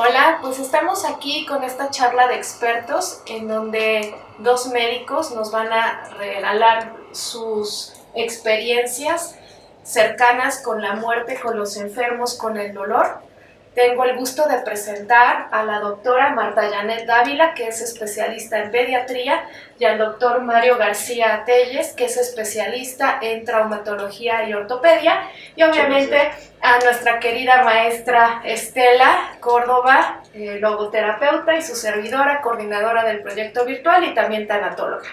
Hola, pues estamos aquí con esta charla de expertos en donde dos médicos nos van a regalar sus experiencias cercanas con la muerte, con los enfermos, con el dolor. Tengo el gusto de presentar a la doctora Marta Janet Dávila, que es especialista en pediatría, y al doctor Mario García Telles, que es especialista en traumatología y ortopedia, y obviamente a nuestra querida maestra Estela Córdoba, logoterapeuta, y su servidora, coordinadora del proyecto virtual y también tanatóloga.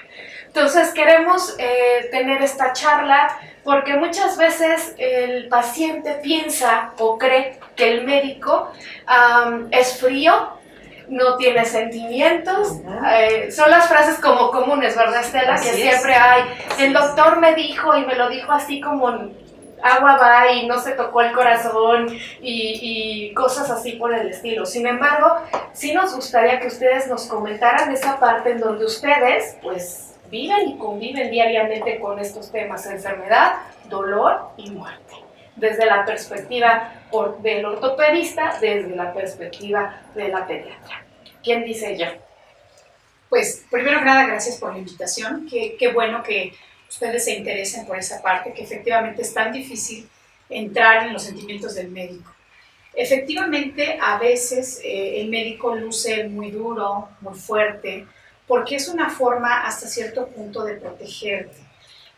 Entonces queremos tener esta charla porque muchas veces el paciente piensa o cree que el médico es frío, no tiene sentimientos. Son las frases como comunes, ¿verdad, Estela? Así que siempre hay, el doctor me dijo y me lo dijo así como agua va y no se tocó el corazón y cosas así por el estilo. Sin embargo, sí nos gustaría que ustedes nos comentaran esa parte en donde ustedes, pues, viven y conviven diariamente con estos temas: enfermedad, dolor y muerte, desde la perspectiva del ortopedista, desde la perspectiva de la pediatra. ¿Quién dice yo? Pues, primero que nada, gracias por la invitación. Qué bueno que ustedes se interesen por esa parte, que efectivamente es tan difícil entrar en los sentimientos del médico. Efectivamente, a veces el médico luce muy duro, muy fuerte, porque es una forma hasta cierto punto de protegerte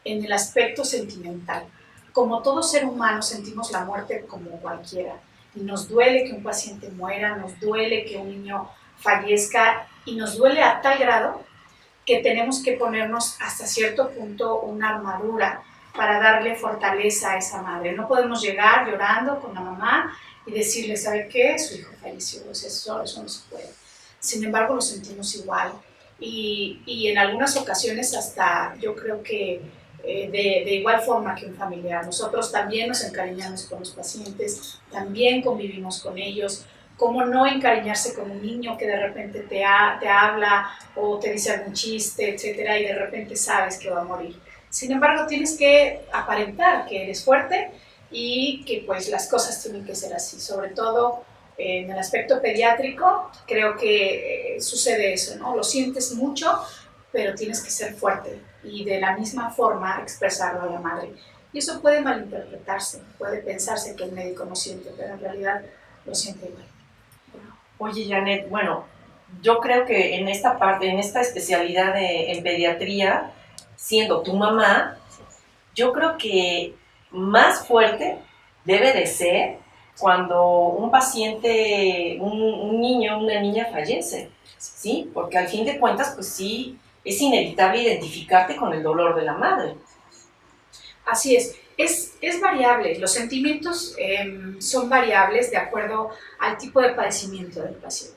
en el aspecto sentimental. Como todo ser humano sentimos la muerte como cualquiera, y nos duele que un paciente muera, nos duele que un niño fallezca, y nos duele a tal grado que tenemos que ponernos hasta cierto punto una armadura para darle fortaleza a esa madre. No podemos llegar llorando con la mamá y decirle, ¿sabe qué? Su hijo falleció, eso no se puede. Sin embargo, lo sentimos igual, y en algunas ocasiones hasta yo creo que de igual forma que un familiar. Nosotros también nos encariñamos con los pacientes, también convivimos con ellos. ¿Cómo no encariñarse con un niño que de repente te habla o te dice algún chiste, etcétera, y de repente sabes que va a morir? Sin embargo, tienes que aparentar que eres fuerte y que pues las cosas tienen que ser así. Sobre todo en el aspecto pediátrico, creo que sucede eso, ¿no? Lo sientes mucho, pero tienes que ser fuerte y de la misma forma expresarlo a la madre. Y eso puede malinterpretarse, puede pensarse que el médico no siente, pero en realidad lo siente igual. Oye, Janet, bueno, yo creo que en esta parte, en esta especialidad en pediatría, siendo tu mamá, yo creo que más fuerte debe de ser cuando un paciente, un niño, una niña fallece, ¿sí? Porque al fin de cuentas, pues sí, es inevitable identificarte con el dolor de la madre. Así es variable. Los sentimientos son variables de acuerdo al tipo de padecimiento del paciente.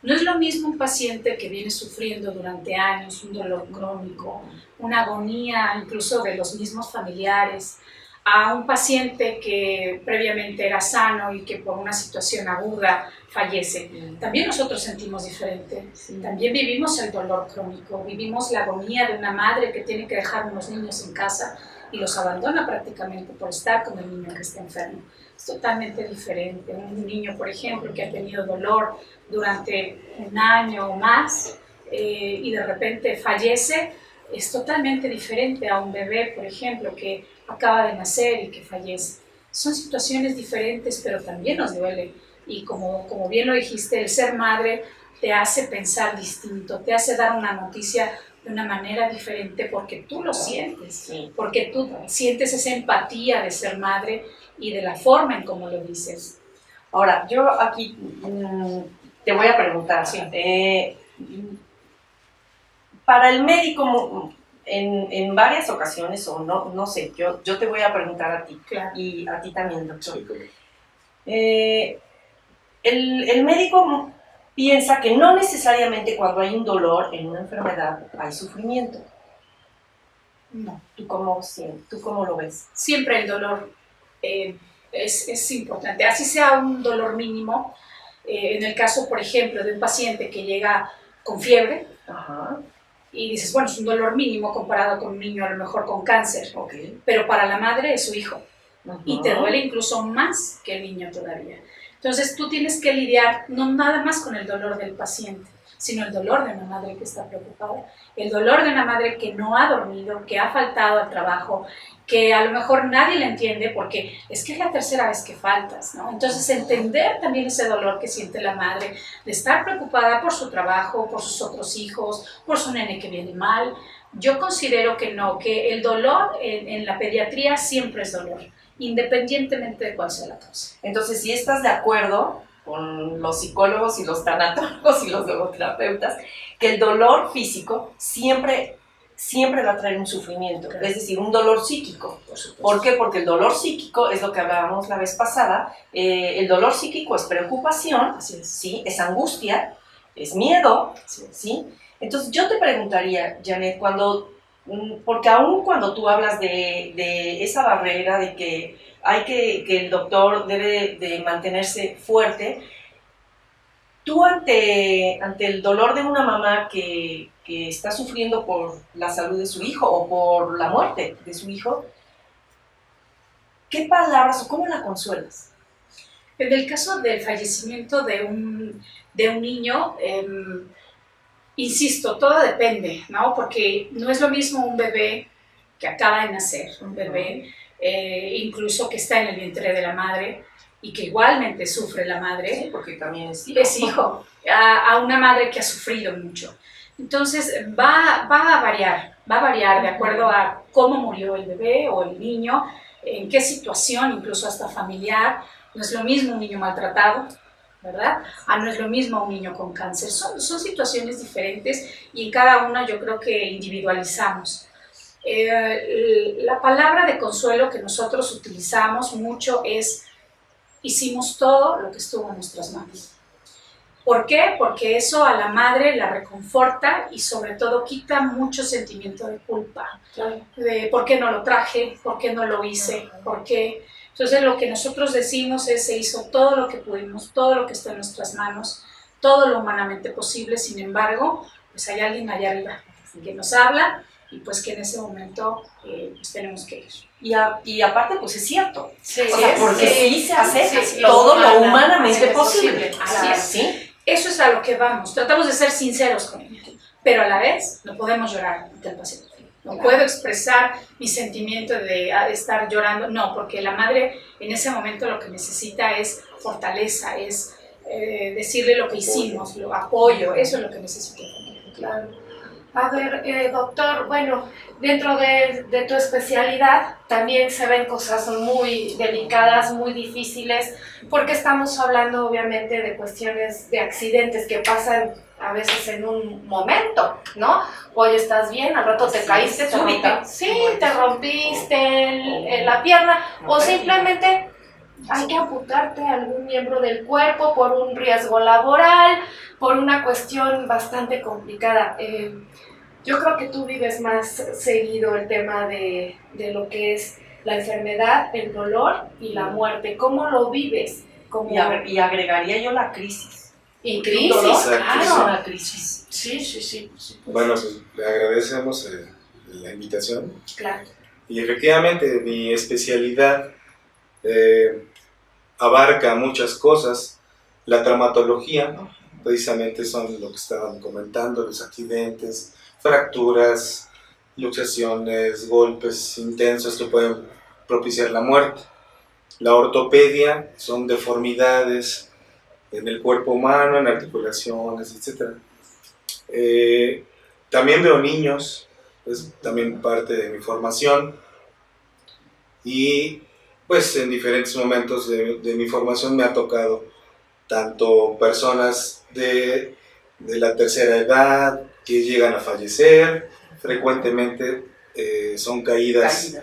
No es lo mismo un paciente que viene sufriendo durante años un dolor crónico, una agonía incluso de los mismos familiares, a un paciente que previamente era sano y que por una situación aguda fallece. También nosotros sentimos diferente. También vivimos el dolor crónico, vivimos la agonía de una madre que tiene que dejar unos niños en casa y los abandona prácticamente por estar con el niño que está enfermo. Es totalmente diferente. Un niño, por ejemplo, que ha tenido dolor durante un año o más y de repente fallece, es totalmente diferente a un bebé, por ejemplo, que acaba de nacer y que fallece. Son situaciones diferentes, pero también nos duele. Y como bien lo dijiste, el ser madre te hace pensar distinto, te hace dar una noticia de una manera diferente porque tú lo sientes, porque tú sientes esa empatía de ser madre y de la forma en cómo lo dices. Ahora, yo aquí te voy a preguntar, sí. Para el médico, en varias ocasiones, o no sé, yo te voy a preguntar a ti, claro. Y a ti también, doctor. Sí, el médico piensa que no necesariamente cuando hay un dolor en una enfermedad hay sufrimiento. No. ¿Tú cómo lo ves? Siempre el dolor es importante, así sea un dolor mínimo. En el caso, por ejemplo, de un paciente que llega con fiebre, ajá, y dices, bueno, es un dolor mínimo comparado con un niño a lo mejor con cáncer, okay, pero para la madre es su hijo, uh-huh, y te duele incluso más que el niño todavía. Entonces tú tienes que lidiar no nada más con el dolor del paciente, sino el dolor de una madre que está preocupada, el dolor de una madre que no ha dormido, que ha faltado al trabajo, que a lo mejor nadie le entiende porque es que es la tercera vez que faltas, ¿no? Entonces entender también ese dolor que siente la madre de estar preocupada por su trabajo, por sus otros hijos, por su nene que viene mal. Yo considero que no, que el dolor en la pediatría siempre es dolor, independientemente de cuál sea la causa. Entonces, si estás de acuerdo con los psicólogos y los tanatólogos y los logoterapeutas, que el dolor físico siempre va a traer un sufrimiento, claro. Es decir, un dolor psíquico. ¿Por qué? Porque el dolor psíquico es lo que hablábamos la vez pasada, el dolor psíquico es preocupación, ¿sí? Es angustia, es miedo, ¿sí? Entonces yo te preguntaría, Janet, porque aún cuando tú hablas de esa barrera, de que que el doctor debe de mantenerse fuerte, tú ante el dolor de una mamá que está sufriendo por la salud de su hijo o por la muerte de su hijo, ¿qué palabras o cómo la consuelas? En el caso del fallecimiento de un niño, insisto, todo depende, ¿no? Porque no es lo mismo un bebé que acaba de nacer, un bebé incluso que está en el vientre de la madre y que igualmente sufre la madre, sí, porque también es hijo, a una madre que ha sufrido mucho. Entonces va a variar de acuerdo a cómo murió el bebé o el niño, en qué situación, incluso hasta familiar. No es lo mismo un niño maltratado, ¿verdad? No es lo mismo un niño con cáncer. Son situaciones diferentes y en cada una yo creo que individualizamos. La palabra de consuelo que nosotros utilizamos mucho es: hicimos todo lo que estuvo en nuestras manos. ¿Por qué? Porque eso a la madre la reconforta y sobre todo quita mucho sentimiento de culpa. Claro. De ¿por qué no lo traje? ¿Por qué no lo hice? ¿Por qué? Entonces lo que nosotros decimos es: se hizo todo lo que pudimos, todo lo que está en nuestras manos, todo lo humanamente posible. Sin embargo, pues hay alguien allá arriba que nos habla y pues que en ese momento pues tenemos que ir. Y aparte, pues es cierto. Sí, o sea, porque sí se hace todo lo humanamente posible. Así es, ¿sí? Eso es a lo que vamos. Tratamos de ser sinceros con ellos, pero a la vez no podemos llorar ante el paciente. No puedo expresar mi sentimiento de estar llorando, no, porque la madre en ese momento lo que necesita es fortaleza, es decirle lo que hicimos, apoyo, eso es lo que necesita. Claro. A ver, doctor, bueno, dentro de tu especialidad también se ven cosas muy delicadas, muy difíciles, porque estamos hablando obviamente de cuestiones de accidentes que pasan a veces en un momento, ¿no? Hoy estás bien, al rato te caíste, te rompiste la pierna, o simplemente hay que amputarte algún miembro del cuerpo por un riesgo laboral, por una cuestión bastante complicada. Yo creo que tú vives más seguido el tema de lo que es la enfermedad, el dolor y la muerte. ¿Cómo lo vives? Y agregaría yo la crisis. Y crisis, claro. Una crisis. Sí. Bueno, pues le agradecemos la invitación. Claro. Y efectivamente mi especialidad abarca muchas cosas. La traumatología, precisamente son lo que estaban comentando, los accidentes, fracturas, luxaciones, golpes intensos que pueden propiciar la muerte. La ortopedia son deformidades en el cuerpo humano, en articulaciones, etc. También veo niños, es también parte de mi formación, y pues en diferentes momentos de mi formación me ha tocado tanto personas de la tercera edad que llegan a fallecer, frecuentemente son caídas.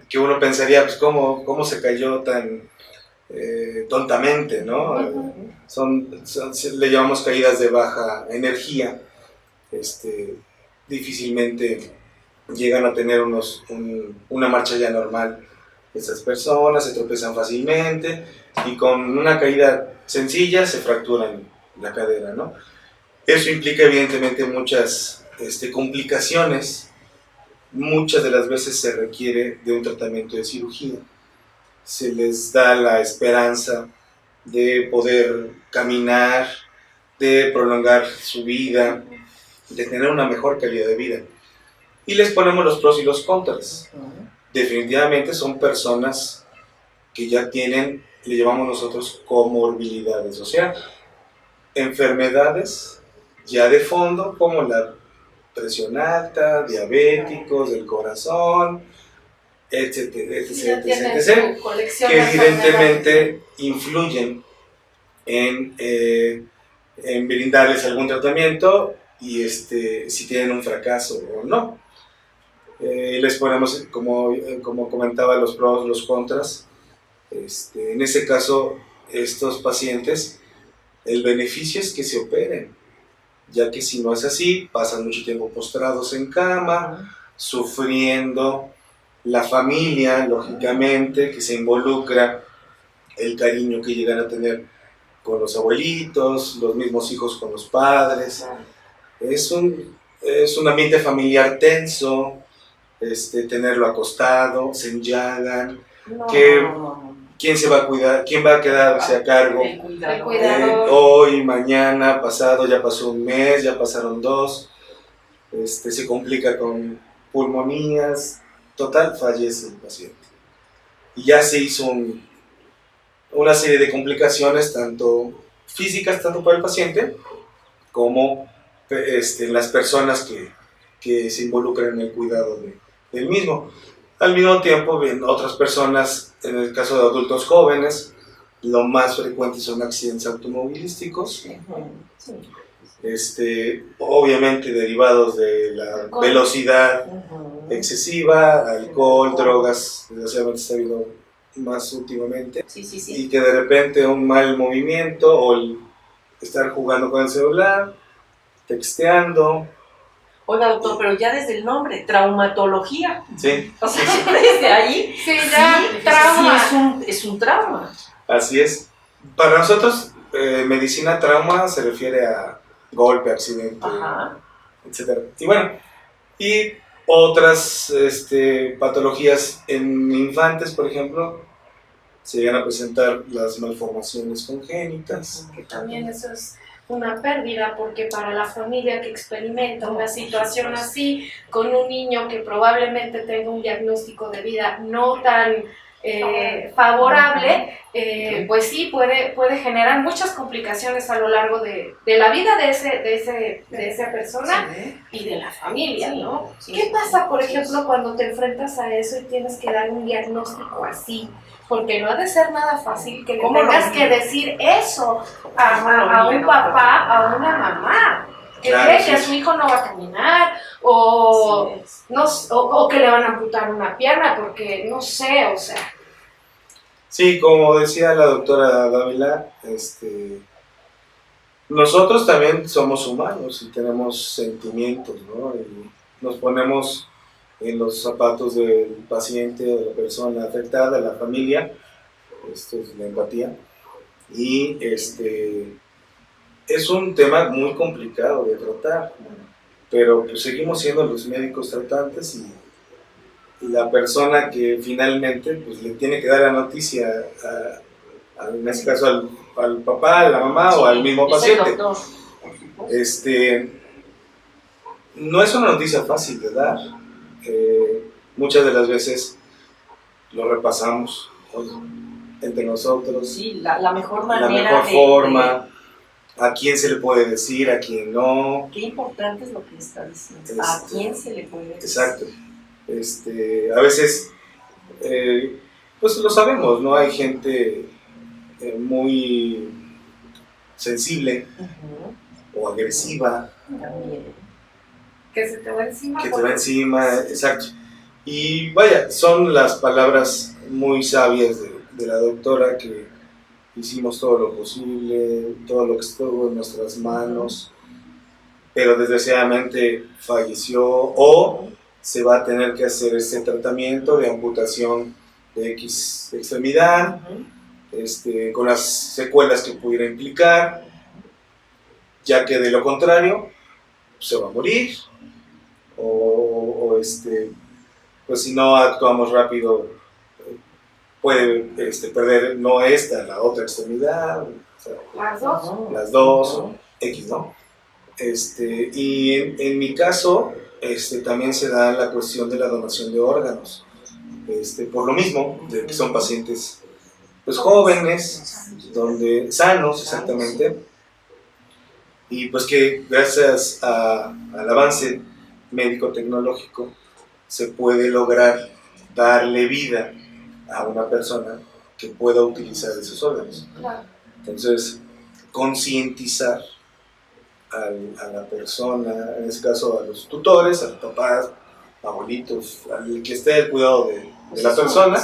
Que uno pensaría, pues, ¿cómo se cayó tan tontamente, ¿no? Le llamamos caídas de baja energía. Difícilmente llegan a tener una marcha ya normal. Esas personas se tropiezan fácilmente y con una caída sencilla se fracturan la cadera, ¿no? Eso implica evidentemente muchas complicaciones. Muchas de las veces se requiere de un tratamiento de cirugía. se les da la esperanza de poder caminar, de prolongar su vida, de tener una mejor calidad de vida. Y les ponemos los pros y los contras. Definitivamente son personas que ya tienen, le llamamos nosotros comorbilidades, o sea, enfermedades ya de fondo como la presión alta, diabéticos del corazón, etcétera, Ya tienen etcétera, su colección que de evidentemente influyen en brindarles algún tratamiento y si tienen un fracaso o no. Les ponemos, como comentaba, los pros, los contras. En ese caso, estos pacientes, el beneficio es que se operen, ya que si no es así, pasan mucho tiempo postrados en cama, sufriendo. La familia, lógicamente, que se involucra, el cariño que llegan a tener con los abuelitos, los mismos hijos con los padres. Es un ambiente familiar tenso, tenerlo acostado, se enllagan, ¿quién se va a cuidar? ¿Quién va a quedarse a cargo? El cuidador. Hoy, mañana, pasado, ya pasó un mes, ya pasaron 2, se complica con pulmonías, total, fallece el paciente. Y ya se hizo una serie de complicaciones, tanto físicas, tanto para el paciente, como las personas que se involucran en el cuidado del mismo. Al mismo tiempo, bien, otras personas, en el caso de adultos jóvenes, lo más frecuente son accidentes automovilísticos, obviamente derivados de la velocidad excesiva, alcohol, drogas, desgraciadamente está habiendo más últimamente, y que de repente un mal movimiento o el estar jugando con el celular, texteando. Oiga, doctor, pero ya desde el nombre, traumatología. Sí. O sea, desde ahí. Sí, ya, trauma. Sí, es un trauma. Así es. Para nosotros, medicina trauma se refiere a golpe, accidente, etc. Y bueno, y otras patologías en infantes, por ejemplo, se llegan a presentar las malformaciones congénitas. Que también eso es una pérdida, porque para la familia que experimenta una situación así, con un niño que probablemente tenga un diagnóstico de vida no tan favorable, pues sí, puede generar muchas complicaciones a lo largo de la vida de esa persona y de la familia, ¿no? ¿Qué pasa, por ejemplo, cuando te enfrentas a eso y tienes que dar un diagnóstico así? Porque no ha de ser nada fácil que le tengas que decir eso a un papá, a una mamá, que cree que su hijo no va a caminar, o que le van a amputar una pierna, porque no sé, o sea. Sí, como decía la doctora Dávila, nosotros también somos humanos y tenemos sentimientos, ¿no? Y nos ponemos en los zapatos del paciente, de la persona afectada, de la familia. Esto es la empatía. Y es un tema muy complicado de tratar, pero pues seguimos siendo los médicos tratantes y la persona que finalmente pues, le tiene que dar la noticia, en este caso al papá, a la mamá o al mismo paciente. No es una noticia fácil de dar. Muchas de las veces lo repasamos entre nosotros. Sí, la mejor manera. La mejor forma. ¿A quién se le puede decir? ¿A quién no? Qué importante es lo que está diciendo. ¿A quién se le puede decir? Exacto. A veces, pues lo sabemos, ¿no? Hay gente muy sensible o agresiva. Que se te va encima. Que te va encima, exacto. Y vaya, son las palabras muy sabias de la doctora, que hicimos todo lo posible, todo lo que estuvo en nuestras manos, pero desgraciadamente falleció o se va a tener que hacer este tratamiento de amputación de X extremidad, con las secuelas que pudiera implicar, ya que de lo contrario se va a morir, o pues si no actuamos rápido puede perder no esta, la otra extremidad, o sea, Las dos. las dos, X, ¿no? Y en mi caso, también se da la cuestión de la donación de órganos, por lo mismo, de que son pacientes pues jóvenes, donde sanos exactamente, y pues que gracias al avance médico-tecnológico se puede lograr darle vida a una persona que pueda utilizar esos órganos. Claro. Entonces, concientizar a la persona, en este caso a los tutores, a los papás, abuelitos, al que esté al cuidado de la persona,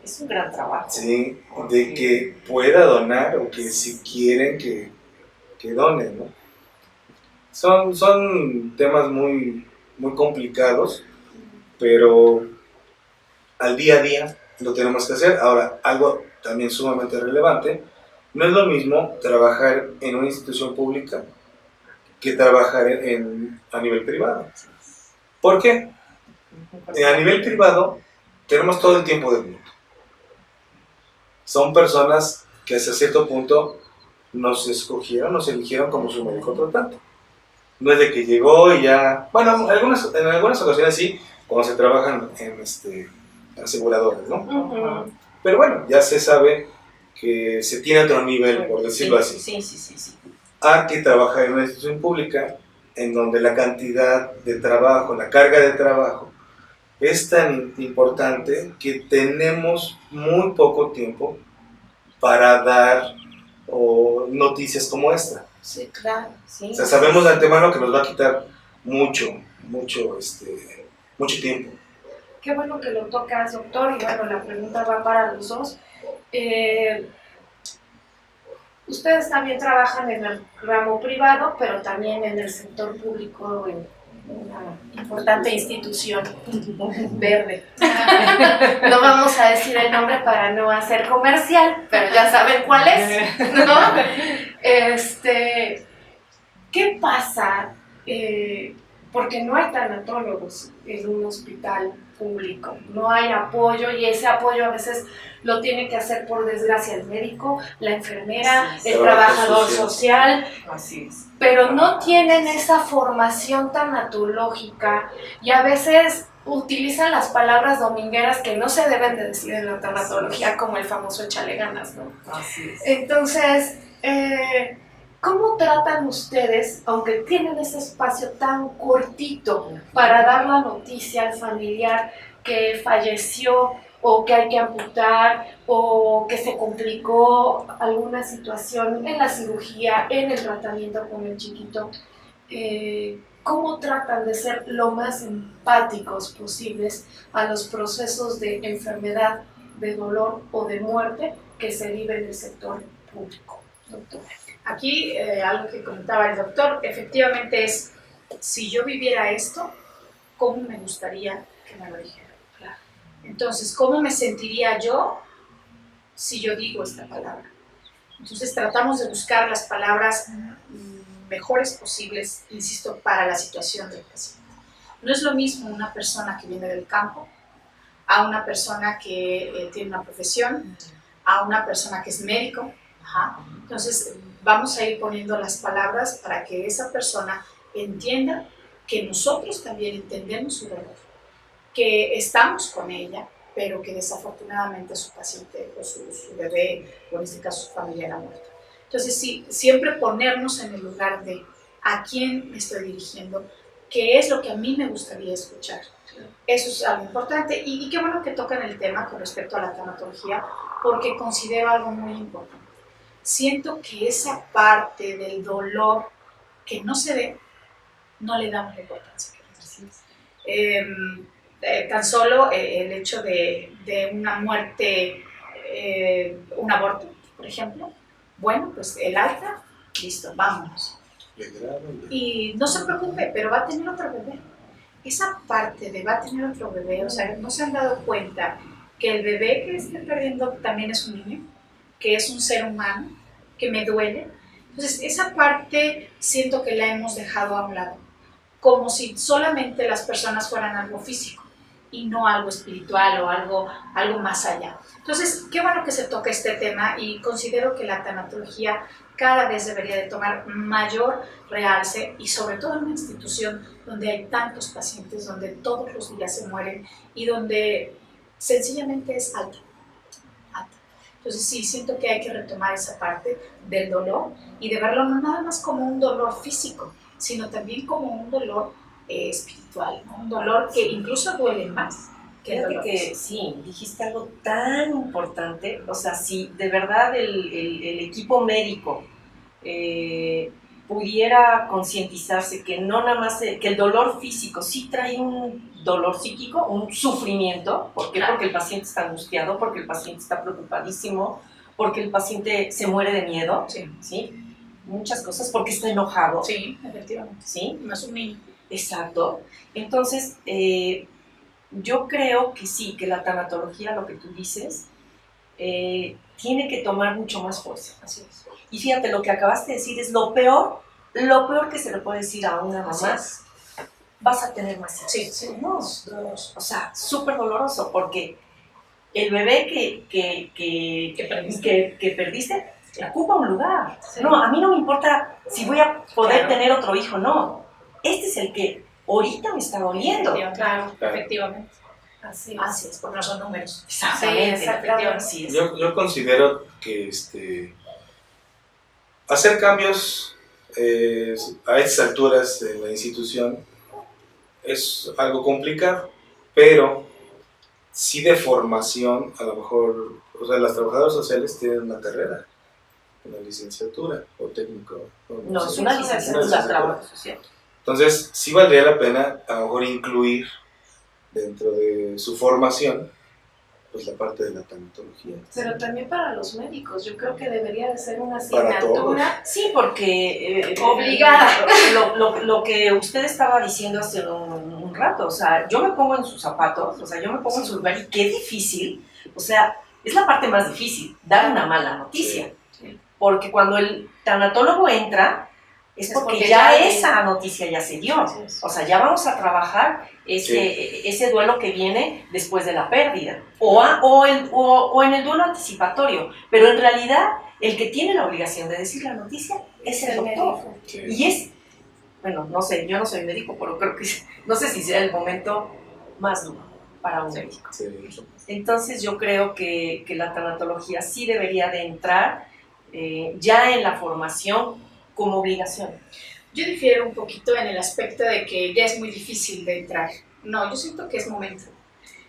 es un gran trabajo. sí, de que pueda donar o que si quieren que donen, ¿no? Son temas muy, muy complicados, pero al día a día lo tenemos que hacer. Ahora, algo también sumamente relevante, no es lo mismo trabajar en una institución pública que trabajar a nivel privado. ¿Por qué? A nivel privado tenemos todo el tiempo del mundo. Son personas que hasta cierto punto nos escogieron, nos eligieron como su médico tratante. No es de que llegó y ya... Bueno, en algunas ocasiones sí, cuando se trabajan en aseguradoras, ¿no? Uh-huh. Pero bueno, ya se sabe que se tiene otro nivel, por decirlo así. Sí. A que trabajar en una institución pública en donde la cantidad de trabajo, la carga de trabajo es tan importante que tenemos muy poco tiempo para dar noticias como esta. Sí, claro. Sí. O sea, sabemos de antemano que nos va a quitar mucho tiempo. Qué bueno que lo tocas, doctor, y bueno, la pregunta va para los dos. Ustedes también trabajan en el ramo privado, pero también en el sector público, en una importante institución verde. No vamos a decir el nombre para no hacer comercial, pero ya saben cuál es, ¿no? ¿Qué pasa? Porque no hay tanatólogos en un hospital público, no hay apoyo, y ese apoyo a veces lo tiene que hacer, por desgracia, el médico, la enfermera, el trabajador social. Así es. Pero no tienen esa formación tanatológica y a veces utilizan las palabras domingueras que no se deben de decir en la tanatología, como el famoso échale ganas, ¿no? Así es. Entonces, ¿cómo tratan ustedes, aunque tienen ese espacio tan cortito para dar la noticia al familiar que falleció o que hay que amputar o que se complicó alguna situación en la cirugía, en el tratamiento con el chiquito? ¿Cómo tratan de ser lo más empáticos posibles a los procesos de enfermedad, de dolor o de muerte que se vive en el sector público, doctor? Aquí algo que comentaba el doctor, efectivamente es, si yo viviera esto, ¿cómo me gustaría que me lo dijera? Claro. Entonces, ¿cómo me sentiría yo si yo digo esta palabra? Entonces tratamos de buscar las palabras mejores posibles, insisto, para la situación del paciente. No es lo mismo una persona que viene del campo a una persona que tiene una profesión, a una persona que es médico. Entonces vamos a ir poniendo las palabras para que esa persona entienda que nosotros también entendemos su dolor, que estamos con ella, pero que desafortunadamente su paciente o su bebé, o en este caso su familiar, ha muerto. Entonces sí, siempre ponernos en el lugar de a quién me estoy dirigiendo, qué es lo que a mí me gustaría escuchar. Eso es algo importante, y qué bueno que tocan el tema con respecto a la tanatología, porque considero algo muy importante. Siento que esa parte del dolor que no se ve, no le damos la importancia que necesita. Tan solo el hecho de una muerte, un aborto, por ejemplo, bueno, pues el alta, listo, vámonos. Y no se preocupe, pero va a tener otro bebé. Esa parte de va a tener otro bebé, o sea, no se han dado cuenta que el bebé que esté perdiendo también es un niño, que es un ser humano, que me duele. Entonces, esa parte siento que la hemos dejado a un lado, como si solamente las personas fueran algo físico. y no algo espiritual o algo más allá. Entonces, qué bueno que se toca este tema y considero que la tanatología cada vez debería de tomar mayor realce y sobre todo en una institución donde hay tantos pacientes, donde todos los días se mueren y donde sencillamente es alta. Entonces sí, siento que hay que retomar esa parte del dolor y de verlo no nada más como un dolor físico, sino también como un dolor espiritual, ¿no? Un dolor que incluso duele más que el dolor físico. Sí, dijiste algo tan importante, o sea, si de verdad el equipo médico pudiera concientizarse que no nada más, que el dolor físico sí trae un dolor psíquico, un sufrimiento. ¿Por qué? Claro. Porque el paciente está angustiado, porque el paciente está preocupadísimo, porque el paciente se muere de miedo, ¿sí? Muchas cosas, porque está enojado. Sí, efectivamente. ¿Sí? Más un niño. Exacto. Entonces, yo creo que sí, que la tanatología, lo que tú dices, tiene que tomar mucho más fuerza. Así es. Y fíjate, lo que acabaste de decir es lo peor que se le puede decir a una mamá. Vas a tener más hijos. Sí, No, doloroso. O sea, súper doloroso, porque el bebé que perdiste ocupa un lugar. Sí. No, a mí no me importa si voy a poder Claro. tener otro hijo, no. Este es el que ahorita me está doliendo. Claro, efectivamente. Así es. Así es, porque no son números. Exactamente, Sí, exactamente. así es. Yo considero que hacer cambios a estas alturas en la institución es algo complicado, pero sí de formación, a lo mejor, o sea, las trabajadoras sociales tienen una carrera, una licenciatura o técnico. No, sé. es una licenciatura, trabajo social. Entonces, sí valdría la pena a lo mejor incluir dentro de su formación pues la parte de la tanatología. Pero también para los médicos, yo creo que debería de ser una Para asignatura Sí, porque obligada. lo que usted estaba diciendo hace un rato, o sea, yo me pongo en sus zapatos, o sea, yo me pongo en su lugar y qué difícil, o sea, es la parte más difícil, dar una mala noticia. Sí. Porque cuando el tanatólogo entra, es porque porque ya ya esa noticia ya se dio. Sí, sí. O sea, ya vamos a trabajar ese duelo que viene después de la pérdida. O en el duelo anticipatorio. Pero en realidad, el que tiene la obligación de decir la noticia es el doctor. médico. Sí. Y es, bueno, no sé, yo no soy médico, pero creo que no sé si sea el momento más duro para un médico. Sí. Entonces yo creo que la tanatología sí debería de entrar ya en la formación como obligación. Yo difiero un poquito en el aspecto de que ya es muy difícil de entrar. No, yo siento que es momento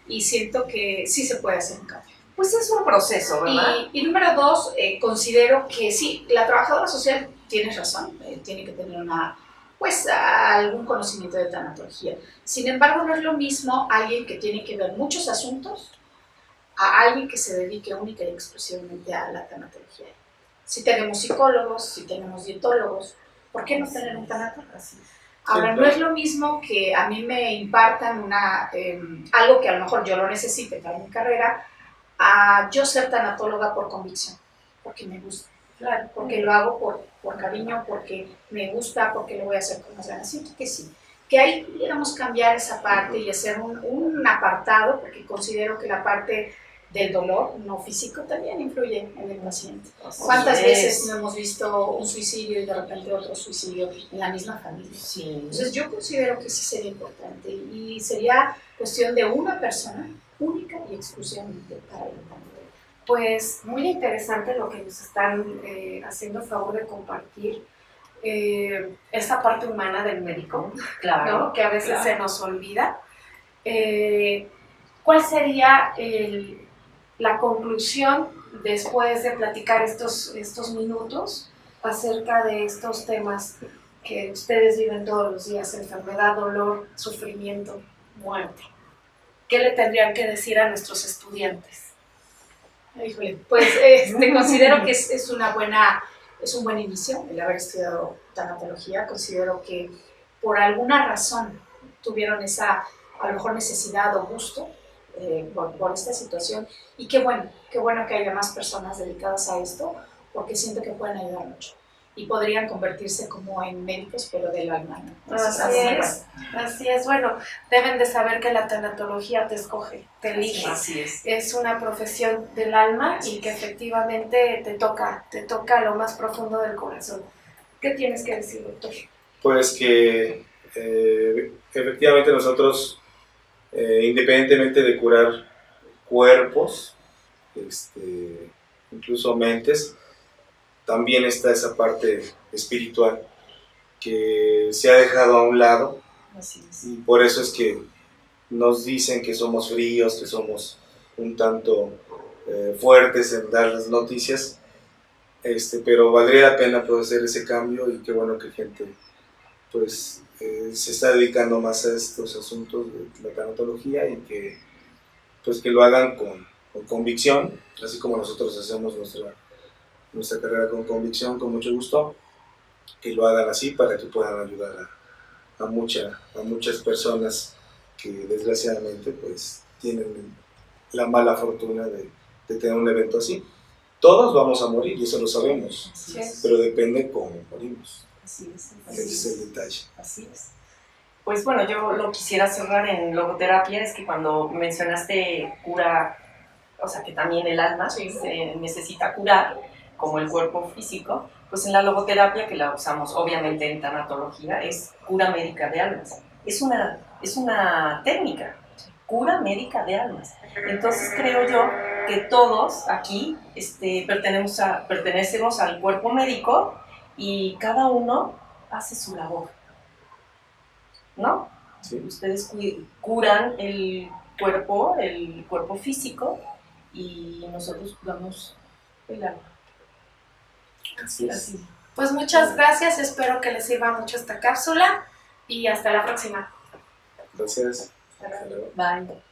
y siento que sí se puede hacer un cambio. Pues es un proceso, ¿verdad? Y número dos, considero que sí, la trabajadora social, tienes razón, tiene que tener algún conocimiento de tanatología. Sin embargo, no es lo mismo alguien que tiene que ver muchos asuntos a alguien que se dedique única y exclusivamente a la tanatología. Si tenemos psicólogos, si tenemos dietólogos, ¿por qué no tener un tanatólogo? Ahora, no es lo mismo que a mí me impartan algo que a lo mejor yo lo necesite para mi carrera, a yo ser tanatóloga por convicción, porque me gusta, claro, porque lo hago por cariño, porque me gusta, porque lo voy a hacer con más ganas. Siento que sí, que ahí pudiéramos cambiar esa parte y hacer un apartado, porque considero que la parte del dolor no físico también influye en el paciente. ¿Cuántas veces no hemos visto un suicidio y de repente otro suicidio en la misma familia? Sí. Entonces yo considero que sí sería importante y sería cuestión de una persona única y exclusivamente para el paciente. Pues muy interesante lo que nos están haciendo el favor de compartir. Esa parte humana del médico, Claro, ¿no? Que a veces claro. se nos olvida. ¿Cuál sería la conclusión después de platicar estos minutos acerca de estos temas que ustedes viven todos los días: enfermedad, dolor, sufrimiento, muerte? ¿Qué le tendrían que decir a nuestros estudiantes? Híjole, pues considero que es un buen inicio el haber estudiado tanatología. Considero que por alguna razón tuvieron esa, a lo mejor, necesidad o gusto por esta situación, y qué bueno que haya más personas dedicadas a esto, porque siento que pueden ayudar mucho. y podrían convertirse como en médicos, pero del alma, ¿no? Entonces, Así es. Bueno, deben de saber que la tanatología te escoge, te elige. Así es. Es una profesión del alma y que efectivamente te toca lo más profundo del corazón. ¿Qué tienes que decir, doctor? Pues que efectivamente nosotros, independientemente de curar cuerpos, incluso mentes, también está esa parte espiritual que se ha dejado a un lado, Así es. y por eso es que nos dicen que somos fríos, que somos un tanto fuertes en dar las noticias, pero valdría la pena pues, hacer ese cambio, y qué bueno que gente pues se está dedicando más a estos asuntos de la tanatología, y que pues que lo hagan con convicción, así como nosotros hacemos nuestra carrera con convicción, con mucho gusto, que lo hagan así para que puedan ayudar a muchas personas que desgraciadamente pues tienen la mala fortuna de tener un evento así. Todos vamos a morir, y eso lo sabemos, Así es. pero depende cómo morimos. Así es. Ese es el detalle. Así es. Pues bueno, yo lo quisiera cerrar en logoterapia, es que cuando mencionaste cura, o sea que también el alma se necesita curar, como el cuerpo físico, pues en la logoterapia, que la usamos obviamente en tanatología, es cura médica de almas. Es una técnica, cura médica de almas. Entonces creo yo que todos aquí pertenecemos al cuerpo médico, y cada uno hace su labor, ¿no? ¿Sí? Ustedes curan el cuerpo físico, y nosotros curamos el alma. Así es. Así. Pues muchas gracias, espero que les sirva mucho esta cápsula y hasta la próxima. Gracias. Hasta luego. Bye.